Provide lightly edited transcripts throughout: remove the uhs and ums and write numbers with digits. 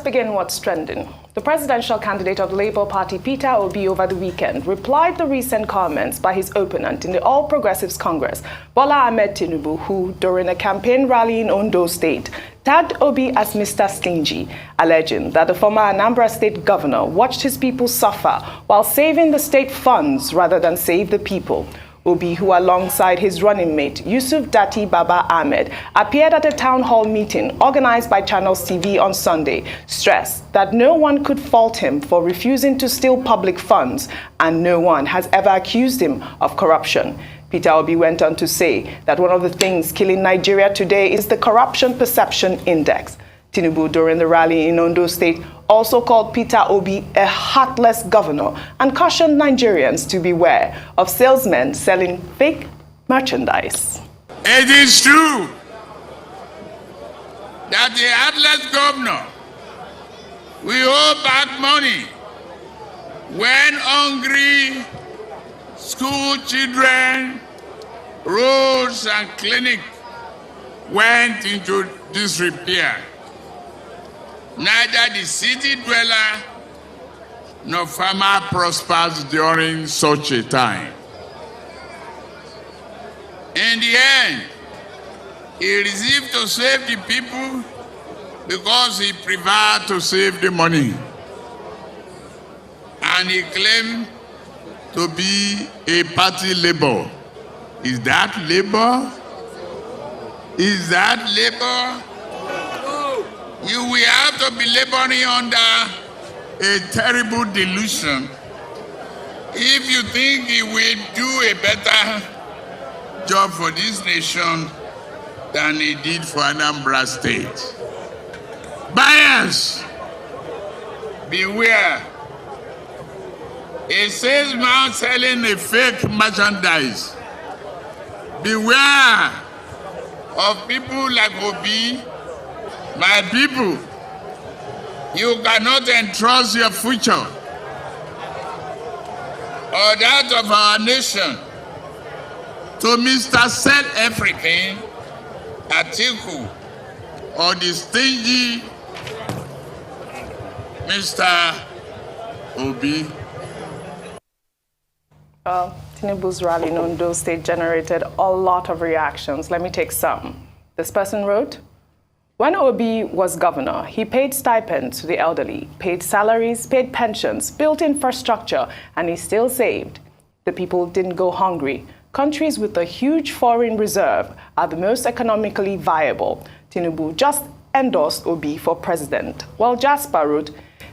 let's begin what's trending. The presidential candidate of the Labour Party, Peter Obi, over the weekend replied to recent comments by his opponent in the All Progressives Congress, Bola Ahmed Tinubu, who, during a campaign rally in Ondo State, tagged Obi as Mr. Stingy, alleging that the former Anambra State governor watched his people suffer while saving the state funds rather than save the people. Obi, who alongside his running mate, Yusuf Datti Baba Ahmed, appeared at a town hall meeting organized by Channels TV on Sunday, stressed that no one could fault him for refusing to steal public funds, and no one has ever accused him of corruption. Peter Obi went on to say that one of the things killing Nigeria today is the Corruption Perception Index. Tinubu, during the rally in Ondo State, also called Peter Obi a heartless governor and cautioned Nigerians to beware of salesmen selling fake merchandise. It is true that the heartless governor will owe back money when hungry school children, roads and clinics went into disrepair. Neither the city dweller nor farmer prospers during such a time. In the end, he received to save the people because he preferred to save the money. And he claimed to be a party labor. Is that labor? Is that labor? You will have to be laboring under a terrible delusion if you think he will do a better job for this nation than he did for Anambra State. Buyers, beware. A salesman selling a fake merchandise. Beware of people like Obi. My people, you cannot entrust your future or that of our nation to Mr. Said Everything, Atiku, or the stingy Mr. Obi. Tinubu's rally in Ondo State generated a lot of reactions. Let me take some. This person wrote, when Obi was governor, he paid stipends to the elderly, paid salaries, paid pensions, built infrastructure, and he still saved. The people didn't go hungry. Countries with a huge foreign reserve are the most economically viable. Tinubu just endorsed Obi for president. Well, Jasper wrote,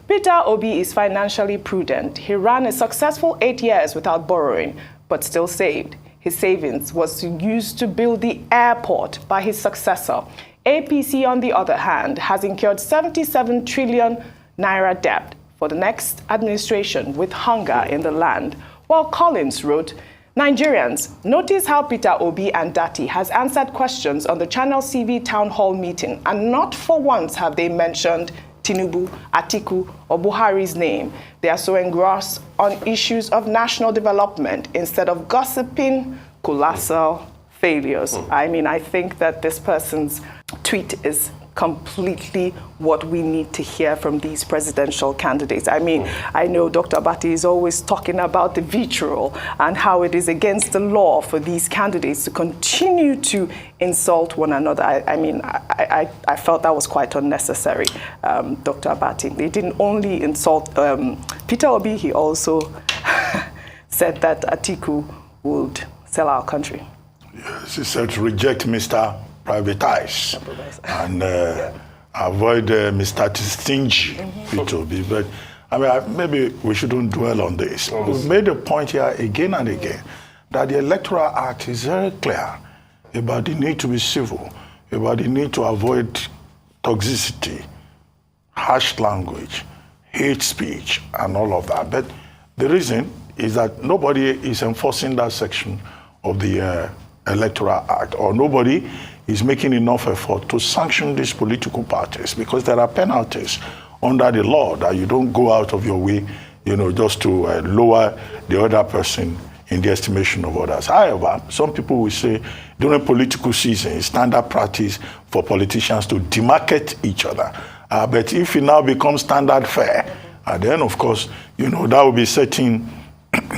Peter Obi is financially prudent. He ran a successful 8 years without borrowing, but still saved. His savings was used to build the airport by his successor. APC, on the other hand, has incurred 77 trillion naira debt for the next administration with hunger in the land. While Collins wrote, Nigerians, notice how Peter Obi and Datti has answered questions on the Channel TV town hall meeting, and not for once have they mentioned Tinubu, Atiku, or Buhari's name. They are so engrossed on issues of national development instead of gossiping colossal failures. I mean, I think that this person's tweet is completely what we need to hear from these presidential candidates. I mean, I know Dr. Bati is always talking about the vitriol and how it is against the law for these candidates to continue to insult one another. I felt that was quite unnecessary, Dr. Bati. They didn't only insult Peter Obi, he also said that Atiku would sell our country. Yes, he said to reject Mr. Privatize and avoid Mr. Stingy, Peter Obi. But I mean, maybe we shouldn't dwell on this. We've made a point here again and again that the Electoral Act is very clear about the need to be civil, about the need to avoid toxicity, harsh language, hate speech, and all of that. But the reason is that nobody is enforcing that section of the Electoral Act, or nobody is making enough effort to sanction these political parties, because there are penalties under the law that you don't go out of your way, just to lower the other person in the estimation of others. However, some people will say during political season, it's standard practice for politicians to demarcate each other But if it now becomes standard fare, then of course, that will be setting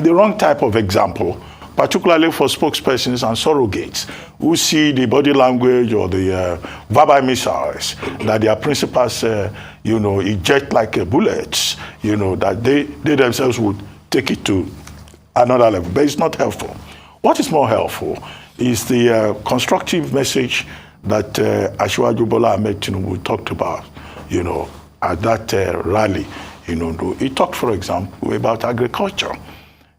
the wrong type of example, particularly for spokespersons and surrogates who see the body language or the verbal missiles that their principals, eject like bullets, that they themselves would take it to another level. But it's not helpful. What is more helpful is the constructive message that Asiwaju Bola Ahmed Tinubu talked about, at that rally. He talked, for example, about agriculture.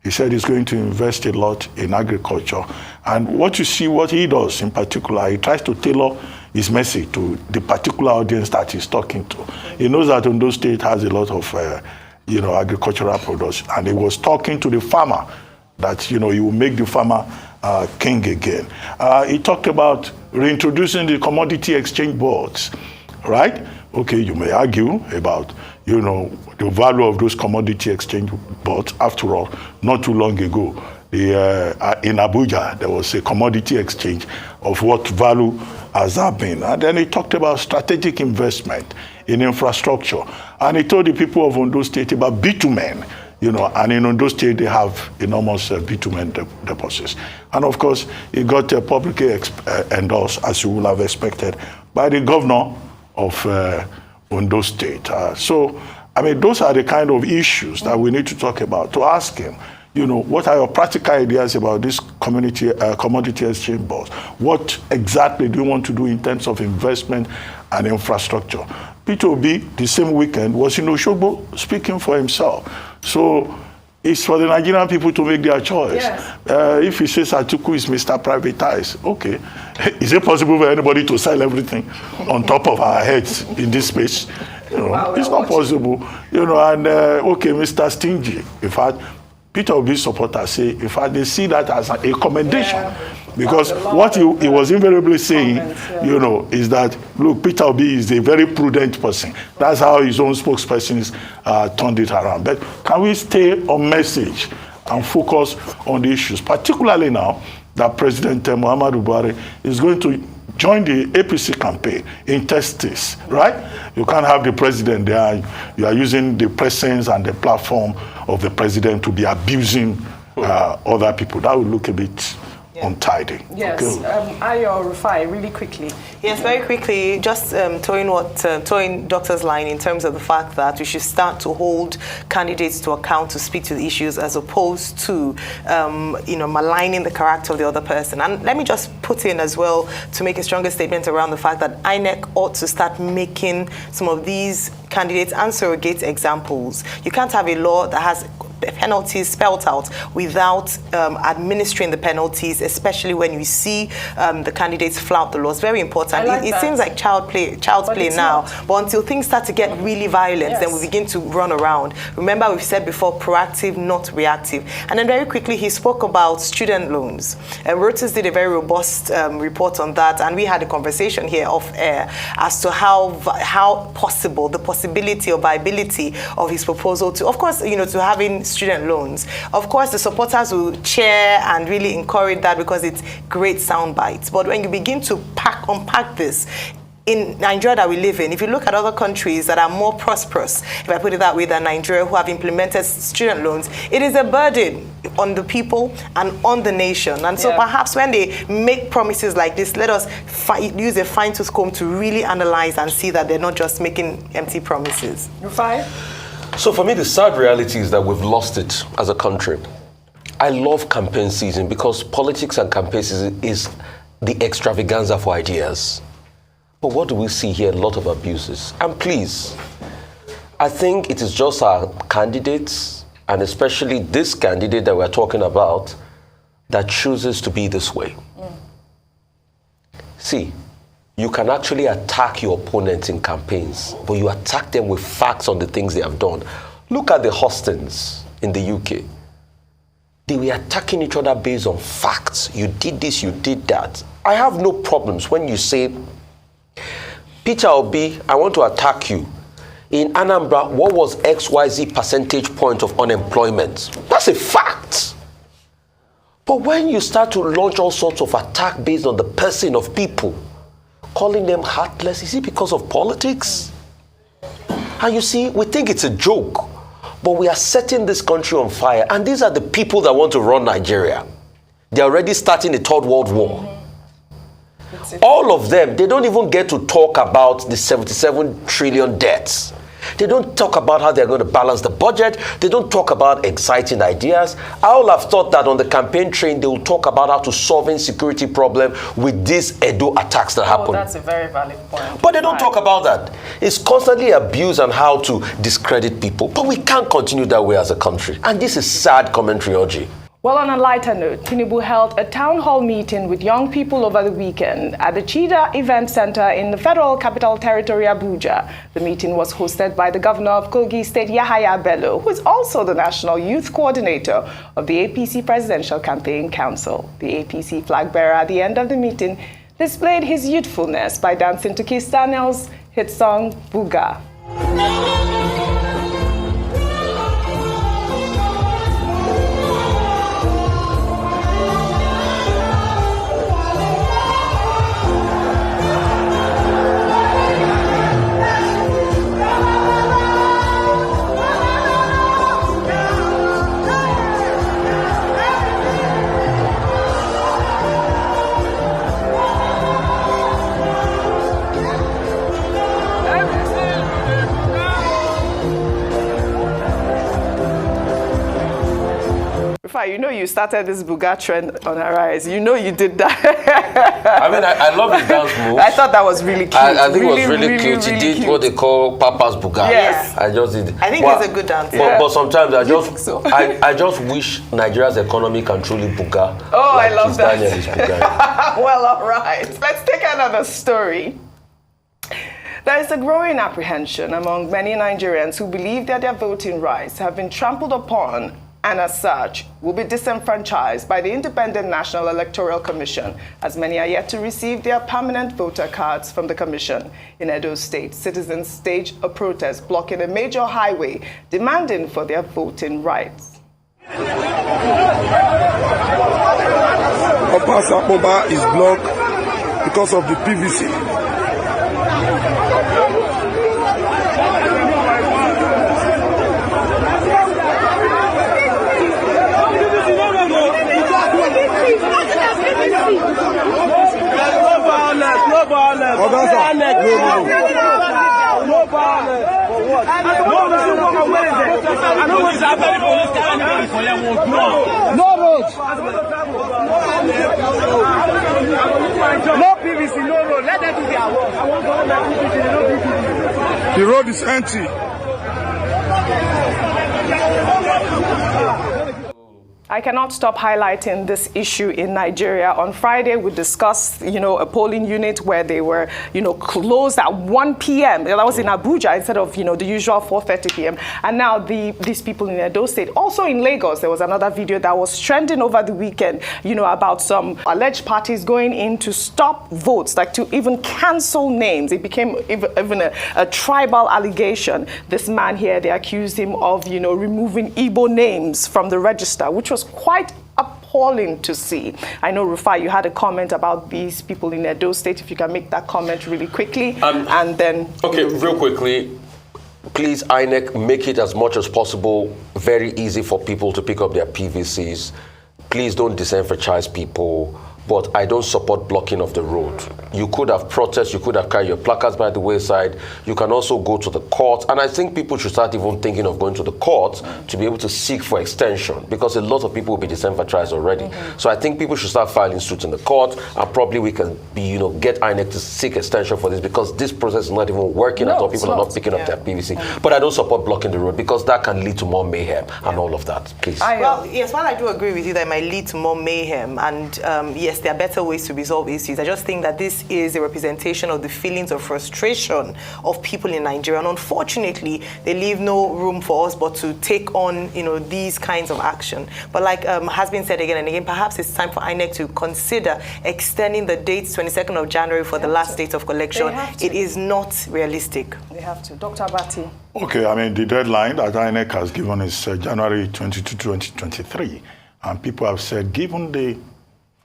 He said he's going to invest a lot in agriculture. And what you see, what he does in particular, he tries to tailor his message to the particular audience that he's talking to. He knows that Ondo State has a lot of, agricultural products. And he was talking to the farmer that, he will make the farmer king again. He talked about reintroducing the commodity exchange boards, right? Okay, you may argue about, the value of those commodity exchange boards. After all, not too long ago, in Abuja, there was a commodity exchange of what value has that been. And then he talked about strategic investment in infrastructure. And he told the people of Ondo State about bitumen, and in Ondo State, they have enormous bitumen deposits. And of course, it got publicly endorsed, as you would have expected, by the governor of Ondo State. Those are the kind of issues that we need to talk about, to ask him, what are your practical ideas about this commodity exchange boards? What exactly do you want to do in terms of investment and infrastructure? Peter Obi, the same weekend, was in Osogbo speaking for himself. So it's for the Nigerian people to make their choice. Yes. If he says Atiku is Mr. Privatize, okay. Is it possible for anybody to sell everything on top of our heads in this space? Wow, it's not possible. Okay, Mr. Stingy. In fact, Peter Obi's supporters say, in fact, they see that as a commendation. Yeah. Because what he was invariably saying, is that, look, Peter Obi is a very prudent person. That's how his own spokespersons turned it around. But can we stay on message and focus on the issues, particularly now that President Muhammadu Buhari is going to join the APC campaign in testis, right? You can't have the president there. You are using the presence and the platform of the president to be abusing other people. That would look a bit untidy. Yes. Okay. Ayo Rufai, really quickly. Yes, very quickly, just towing Doctor's line in terms of the fact that we should start to hold candidates to account to speak to the issues as opposed to, maligning the character of the other person. And let me just put in as well to make a stronger statement around the fact that INEC ought to start making some of these candidates and surrogate examples. You can't have a law that has penalties spelled out without administering the penalties, especially when you see the candidates flout the laws. Very important. It seems like child's play now, but until things start to get really violent, then we begin to run around. Remember, we've said before, proactive, not reactive. And then very quickly, he spoke about student loans. Reuters did a very robust report on that, and we had a conversation here off air as to how possible, the possibility or viability of his proposal to, of course, to having student loans. Of course, the supporters will cheer and really encourage that because it's great sound bites. But when you begin to unpack this, in Nigeria that we live in, if you look at other countries that are more prosperous, if I put it that way, than Nigeria, who have implemented student loans, it is a burden on the people and on the nation. And so perhaps when they make promises like this, let us use a fine-tooth comb to really analyze and see that they're not just making empty promises. Rufai? So for me, the sad reality is that we've lost it as a country. I love campaign season because politics and campaign season is the extravaganza for ideas. But what do we see here? A lot of abuses. And please, I think it is just our candidates, and especially this candidate that we're talking about, that chooses to be this way. See, you can actually attack your opponents in campaigns, but you attack them with facts on the things they have done. Look at the Hostons in the UK. They were attacking each other based on facts. You did this, you did that. I have no problems when you say, Peter Obi, I want to attack you. In Anambra, what was XYZ percentage point of unemployment? That's a fact. But when you start to launch all sorts of attack based on the person of people, calling them heartless, is it because of politics? And you see, we think it's a joke, but we are setting this country on fire. And these are the people that want to run Nigeria. They're already starting a third world war. All of them, they don't even get to talk about the 77 trillion debts. They don't talk about how they're going to balance the budget. They don't talk about exciting ideas. I would have thought that on the campaign train, they will talk about how to solve insecurity problem with these Edo attacks that happen. That's a very valid point. But they don't talk about that. It's constantly abuse and how to discredit people. But we can't continue that way as a country. And this is sad commentary, Oji. Well, on a lighter note, Tinubu held a town hall meeting with young people over the weekend at the Cheetah Event Center in the Federal Capital Territory, Abuja. The meeting was hosted by the governor of Kogi State, Yahaya Bello, who is also the national youth coordinator of the APC Presidential Campaign Council. The APC flag bearer at the end of the meeting displayed his youthfulness by dancing to Kiss Daniel's hit song, Buga. You know you started this Buga trend on a rise. You know you did that. I mean, I love his dance moves. I thought that was really cute. I think it was really cute. He did what they call Papa's Buga. Yes. I just did. I think he's a good dancer. But sometimes I just wish Nigeria's economy can truly Buga. Oh, like I love that. Daniel is Buga. Well, all right. Let's take another story. There is a growing apprehension among many Nigerians who believe that their voting rights have been trampled upon and as such will be disenfranchised by the Independent National Electoral Commission, as many are yet to receive their permanent voter cards from the commission. In Edo State, citizens staged a protest blocking a major highway, demanding for their voting rights. Oba is blocked because of the PVC. No road. No PVC, no road. Let them do their work. The road is empty. I cannot stop highlighting this issue in Nigeria. On Friday, we discussed, a polling unit where they were, closed at 1 p.m. That was in Abuja instead of, the usual 4:30 p.m. And now these people in Edo State, also in Lagos, there was another video that was trending over the weekend, about some alleged parties going in to stop votes, like to even cancel names. It became even a tribal allegation. This man here, they accused him of, removing Igbo names from the register, which was quite appalling to see. I know, Rufai, you had a comment about these people in Edo State. If you can make that comment really quickly, and then... Okay, real quickly, please, INEC, make it as much as possible very easy for people to pick up their PVCs. Please don't disenfranchise people. But I don't support blocking of the road. You could have protests, you could have carried your placards by the wayside. You can also go to the court. And I think people should start even thinking of going to the court to be able to seek for extension, because a lot of people will be disenfranchised already. So I think people should start filing suits in the court, and probably we can get INEC to seek extension for this, because this process is not even working at all. People are not picking up their PVC. But I don't support blocking the road, because that can lead to more mayhem and all of that. Please. Well, yes, while I do agree with you that it might lead to more mayhem, and yes, there are better ways to resolve issues. I just think that this is a representation of the feelings of frustration of people in Nigeria. And unfortunately, they leave no room for us but to take on, these kinds of action. But like has been said again and again, perhaps it's time for INEC to consider extending the date, 22nd of January, for the last date of collection. It is not realistic. They have to. Dr. Abati. Okay, the deadline that INEC has given is January 22, 2023. And people have said, given the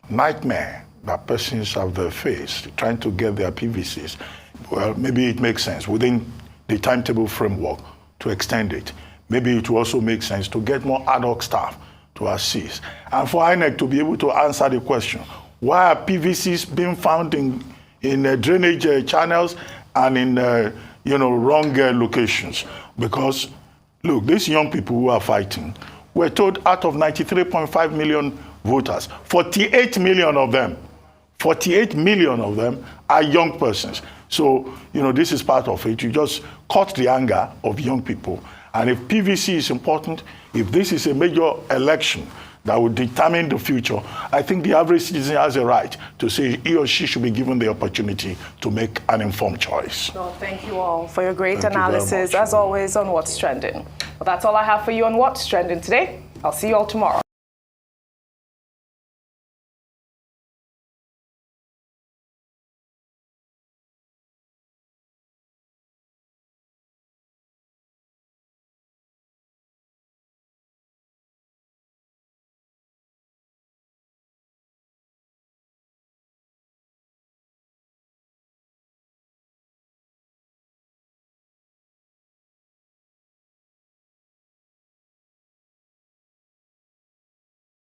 nightmare that persons have faced trying to get their PVCs, well, maybe it makes sense. Within the timetable framework to extend it. Maybe it will also make sense to get more ad hoc staff to assist. And for INEC to be able to answer the question, why are PVCs being found in drainage channels and in wrong locations? Because, look, these young people who are fighting, we're told out of 93.5 million voters, 48 million of them are young persons. So, this is part of it. You just cut the anger of young people. And if PVC is important, if this is a major election that will determine the future, I think the average citizen has a right to say he or she should be given the opportunity to make an informed choice. Well, thank you all for your great Thank you very analysis, much. as always, on What's Trending. Well, that's all I have for you on What's Trending today. I'll see you all tomorrow.